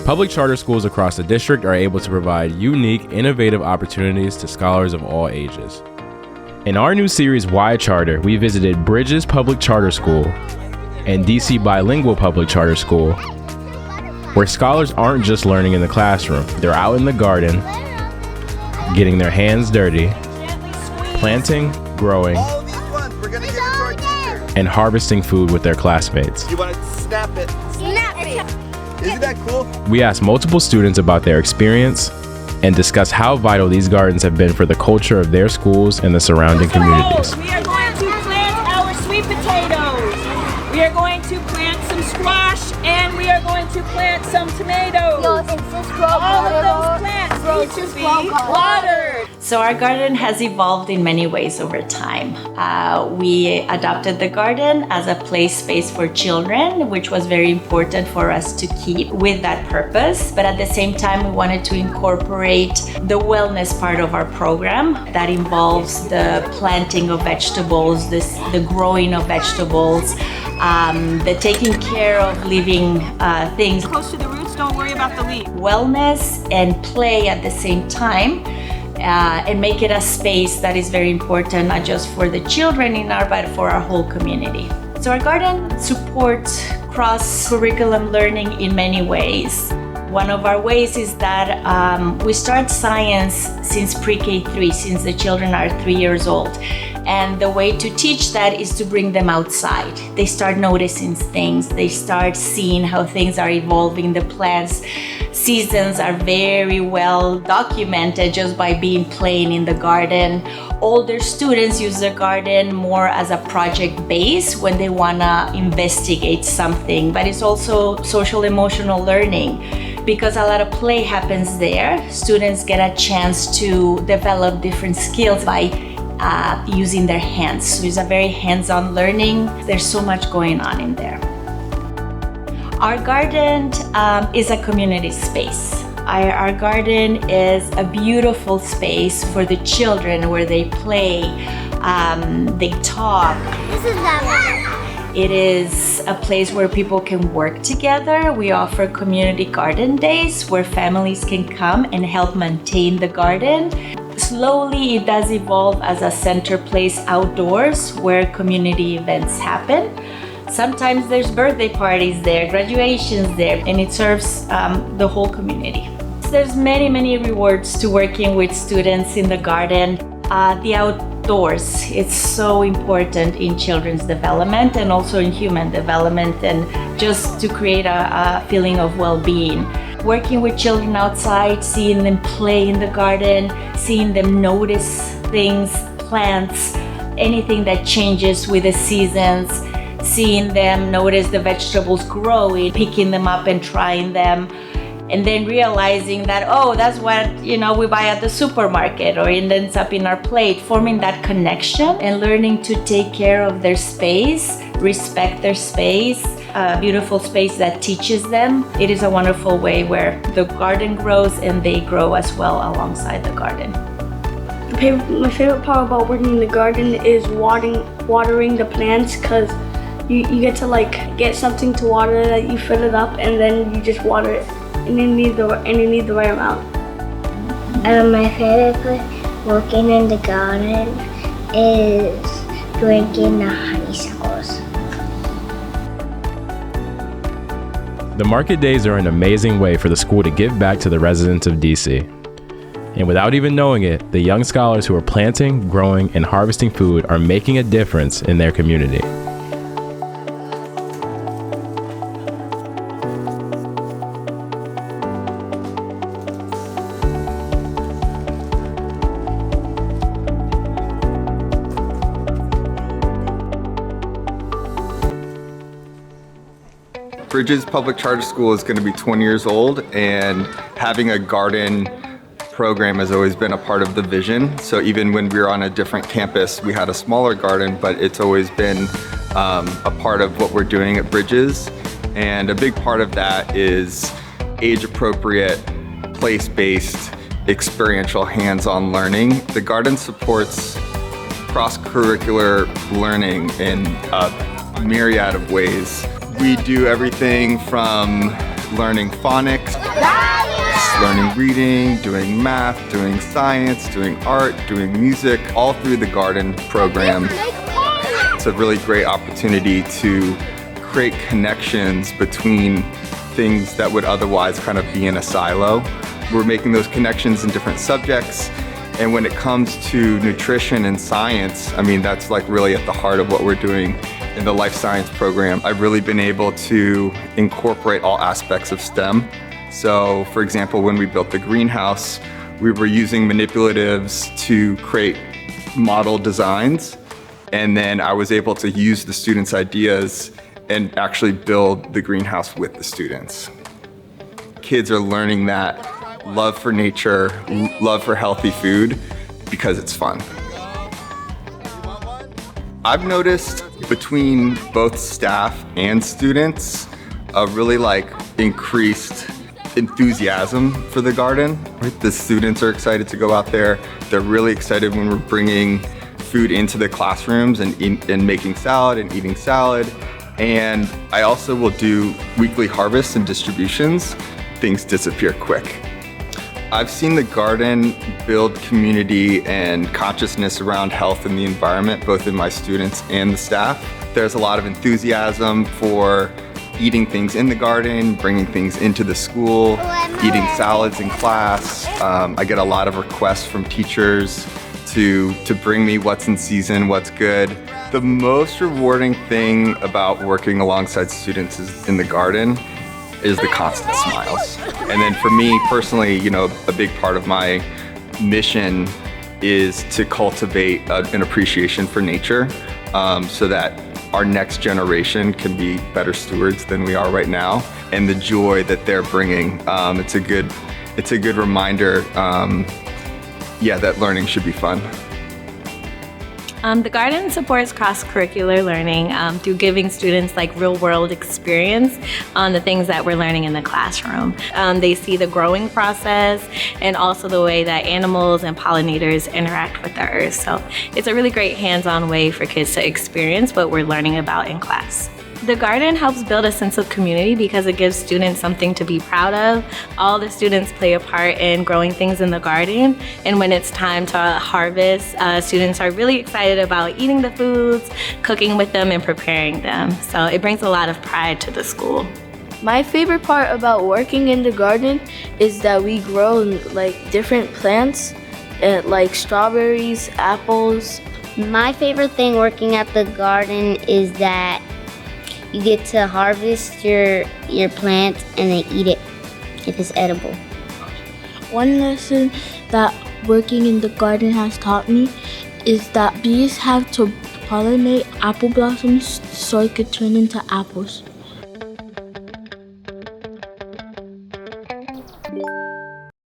Public charter schools across the district are able to provide unique, innovative opportunities to scholars of all ages. In our new series, Why Charter, we visited Bridges Public Charter School and DC Bilingual Public Charter School, where scholars aren't just learning in the classroom. They're out in the garden, getting their hands dirty, planting, growing, and harvesting food with their classmates. You want to snap it? Snap it! Isn't that cool? We asked multiple students about their experience and discussed how vital these gardens have been for the culture of their schools and the surrounding communities. We are going to plant our sweet potatoes. We are going to plant some squash, and we are going to plant some tomatoes. All of those plants need to be watered. So our garden has evolved in many ways over time. We adopted the garden as a play space for children, which was very important for us to keep with that purpose. But at the same time, we wanted to incorporate the wellness part of our program that involves the planting of vegetables, the growing of vegetables, the taking care of living things. Close to the roots, don't worry about the leaf. Wellness and play at the same time. And make it a space that is very important, not just for the children but for our whole community. So our garden supports cross-curriculum learning in many ways. One of our ways is that we start science since pre-K3, since the children are 3 years old. And the way to teach that is to bring them outside. They start noticing things. They start seeing how things are evolving. The plants' seasons are very well documented just by playing in the garden. Older students use the garden more as a project base when they want to investigate something, but it's also social emotional learning because a lot of play happens there. Students get a chance to develop different skills by using their hands. So it's a very hands-on learning. There's so much going on in there. Our garden is a community space. Our garden is a beautiful space for the children where they play, they talk. This is that one. It is a place where people can work together. We offer community garden days where families can come and help maintain the garden. Slowly, it does evolve as a center place outdoors where community events happen. Sometimes there's birthday parties there, graduations there, and it serves the whole community. There's many rewards to working with students in the garden. The outdoors, it's so important in children's development and also in human development, and just to create a feeling of well-being. Working with children outside, seeing them play in the garden, seeing them notice things, plants, anything that changes with the seasons, seeing them notice the vegetables growing, picking them up and trying them, and then realizing that, oh, that's what we buy at the supermarket, or it ends up in our plate. Forming that connection and learning to take care of their space, respect their space, a beautiful space that teaches them. It is a wonderful way where the garden grows and they grow as well alongside the garden. My favorite part about working in the garden is watering the plants, because you get to get something to water that you fill it up and then you just water it, and you need the right amount. My favorite part working in the garden is drinking the honeysuckles. The market days are an amazing way for the school to give back to the residents of DC. And without even knowing it, the young scholars who are planting, growing, and harvesting food are making a difference in their community. Bridges Public Charter School is going to be 20 years old, and having a garden program has always been a part of the vision. So even when we were on a different campus, we had a smaller garden, but it's always been a part of what we're doing at Bridges. And a big part of that is age-appropriate, place-based, experiential, hands-on learning. The garden supports cross-curricular learning in a myriad of ways. We do everything from learning phonics, learning reading, doing math, doing science, doing art, doing music, all through the garden program. It's a really great opportunity to create connections between things that would otherwise kind of be in a silo. We're making those connections in different subjects. And when it comes to nutrition and science, I mean, that's like really at the heart of what we're doing in the life science program. I've really been able to incorporate all aspects of STEM. So for example, when we built the greenhouse, we were using manipulatives to create model designs. And then I was able to use the students' ideas and actually build the greenhouse with the students. Kids are learning that love for nature, love for healthy food, because it's fun. I've noticed between both staff and students a really increased enthusiasm for the garden. The students are excited to go out there. They're really excited when we're bringing food into the classrooms and making salad and eating salad. And I also will do weekly harvests and distributions. Things disappear quick. I've seen the garden build community and consciousness around health and the environment, both in my students and the staff. There's a lot of enthusiasm for eating things in the garden, bringing things into the school, eating salads in class. I get a lot of requests from teachers to bring me what's in season, what's good. The most rewarding thing about working alongside students in the garden is the constant smiles. And then for me personally, a big part of my mission is to cultivate an appreciation for nature so that our next generation can be better stewards than we are right now. And the joy that they're bringing, it's a good reminder, that learning should be fun. The garden supports cross-curricular learning through giving students real-world experience on the things that we're learning in the classroom. They see the growing process and also the way that animals and pollinators interact with the earth. So it's a really great hands-on way for kids to experience what we're learning about in class. The garden helps build a sense of community because it gives students something to be proud of. All the students play a part in growing things in the garden, and when it's time to harvest, students are really excited about eating the foods, cooking with them, and preparing them. So it brings a lot of pride to the school. My favorite part about working in the garden is that we grow different plants, like strawberries, apples. My favorite thing working at the garden is that you get to harvest your plants and then eat it if it's edible. One lesson that working in the garden has taught me is that bees have to pollinate apple blossoms so it could turn into apples.